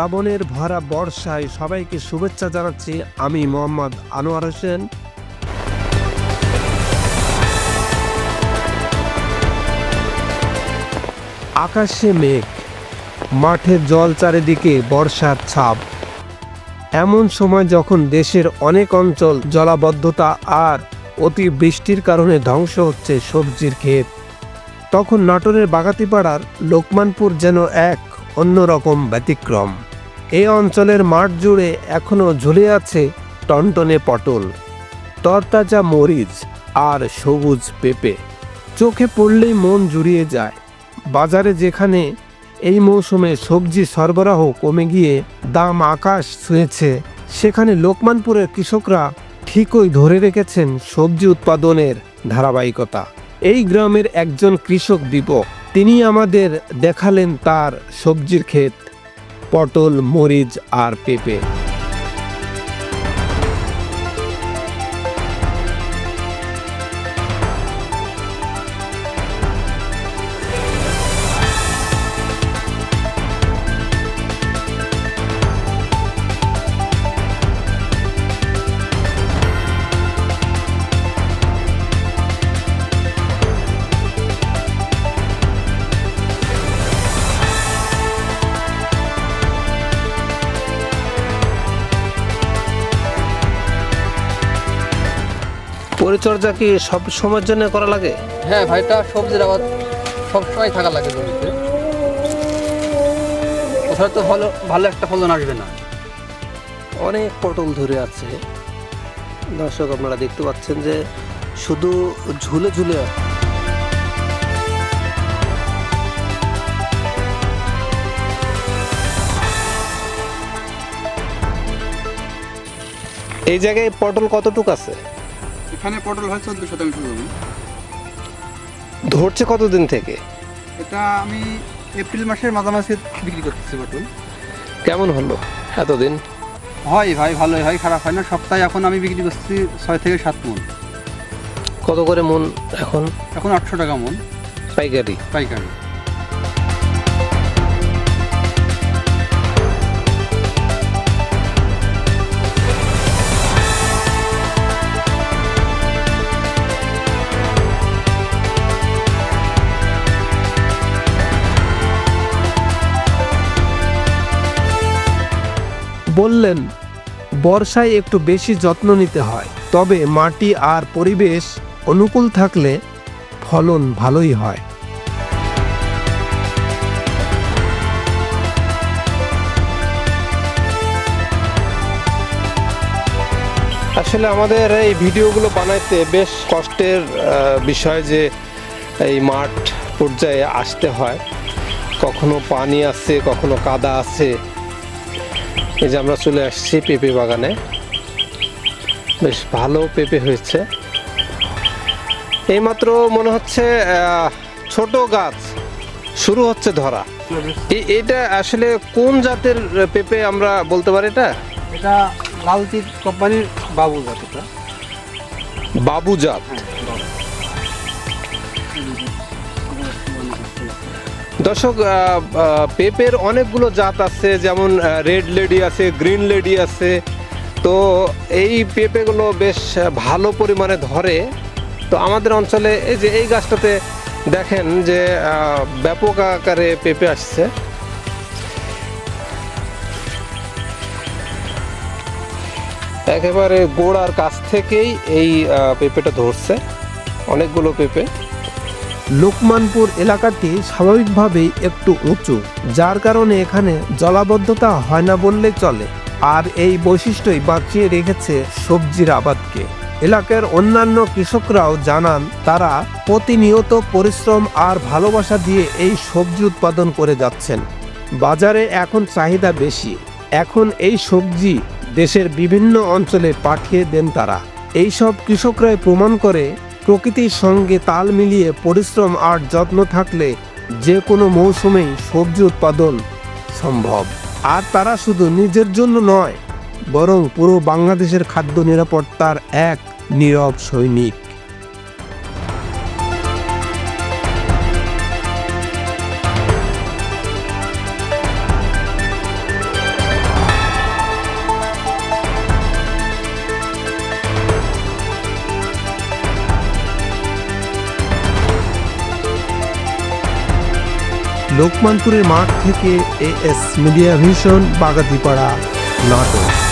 প্লাবনের ভরা বর্ষায় সবাইকে শুভেচ্ছা জানাচ্ছি আমি মোহাম্মদ আনোয়ার হোসেন। আকাশে মেঘ, মাঠে জল, চারিদিকে বর্ষার ছাপ। এমন সময় যখন দেশের অনেক অঞ্চল জলাবদ্ধতা আর অতিবৃষ্টির কারণে ধ্বংস হচ্ছে সবজির ক্ষেত, তখন নাটোরের বাগাতিপাড়ার লোকমানপুর যেন এক অন্যরকম ব্যতিক্রম। এই অঞ্চলের মাঠ জুড়ে এখনও ঝুলে আছে টনটনে পটল, তরতাজা মরিচ আর সবুজ পেঁপে। চোখে পড়লেই মন জুড়িয়ে যায়। বাজারে যেখানে এই মৌসুমে সবজি সরবরাহ কমে গিয়ে দাম আকাশ ছুঁয়েছে, সেখানে লোকমানপুরের কৃষকরা ঠিকই ধরে রেখেছেন সবজি উৎপাদনের ধারাবাহিকতা। এই গ্রামের একজন কৃষক দীপক, তিনি আমাদের দেখালেন তার সবজির ক্ষেত, পটল, মরিচ আর পেঁপে। পরিচর্যা কি সব সময়ের জন্য করা লাগে? হ্যাঁ ভাইটা সবজির আবাদ সবসময় থাকা লাগে জমিতে, ওখানে তো ভালো একটা ফলন আসবে না। অনেক পটল ধরে আছে দর্শক, আপনারা দেখতে পাচ্ছেন যে শুধু ঝুলে ঝুলে আছে। এই জায়গায় পটল কতটুকু আছে? এখানে পটল হয় 14% জমি। ধরছে কতদিন থেকে? এটা আমি এপ্রিল মাসের মাঝামাঝি বিক্রি করতেছি পটল। কেমন হলো এতদিন? হয় ভাই, ভালোই হয়, খারাপ হয় না। সপ্তাহে এখন আমি বিক্রি করছি 6 থেকে 7 মণ। কত করে মন এখন? এখন 800 টাকা মণ পাইকারি। পাইকারি। বললেন বর্ষায় একটু বেশি যত্ন নিতে হয়, তবে মাটি আর পরিবেশ অনুকূল থাকলে ফলন ভালোই হয়। আসলে আমাদের এই ভিডিওগুলো বানাইতে বেশ কষ্টের বিষয় যে এই মাঠ পর্যায়ে আসতে হয়। কখনো পানি আছে, কখনো কাদা আছে। এই যে আমরা চলে আসছি পেঁপে বাগানে, বেশ ভালো পেঁপে হয়েছে। এইমাত্র মনে হচ্ছে ছোট গাছ শুরু হচ্ছে ধরা। এটা আসলে কোন জাতের পেঁপে আমরা বলতে পারি? এটা লালচির কোম্পানির বাবু জাত। এটা বাবু জাত। দর্শক, পেঁপের অনেকগুলো জাত আছে, যেমন রেড লেডি আছে, গ্রিন লেডি আছে। তো এই পেঁপেগুলো বেশ ভালো পরিমাণে ধরে। তো আমাদের অঞ্চলে এই যে এই গাছটাতে দেখেন যে ব্যাপক আকারে পেঁপে আসছে। একেবারে গোড়ার কাছ থেকেই এই পেঁপেটা ধরছে, অনেকগুলো পেঁপে। লোকমানপুর এলাকাটি স্বাভাবিকভাবেই একটু উঁচু, যার কারণে এখানে জলাবদ্ধতা হয় না বললেই চলে। আর এই বৈশিষ্ট্যই বাঁচিয়ে রেখেছে সবজির আবাদকে। এলাকার অন্যান্য কৃষকরাও জানান, তারা প্রতিনিয়ত পরিশ্রম আর ভালোবাসা দিয়ে এই সবজি উৎপাদন করে যাচ্ছেন। বাজারে এখন চাহিদা বেশি, এখন এই সবজি দেশের বিভিন্ন অঞ্চলে পাঠিয়ে দেন তারা। এইসব কৃষকরাই প্রমাণ করে, প্রকৃতির সঙ্গে তাল মিলিয়ে পরিশ্রম আর যত্ন থাকলে যে কোনো মৌসুমেই সবজি উৎপাদন সম্ভব। আর তারা শুধু নিজের জন্য নয়, বরং পুরো বাংলাদেশের খাদ্য নিরাপত্তার এক নীরব সৈনিক। লোকমানপুরের মাঠ থেকে AS media vision, Bagatipara, Natore.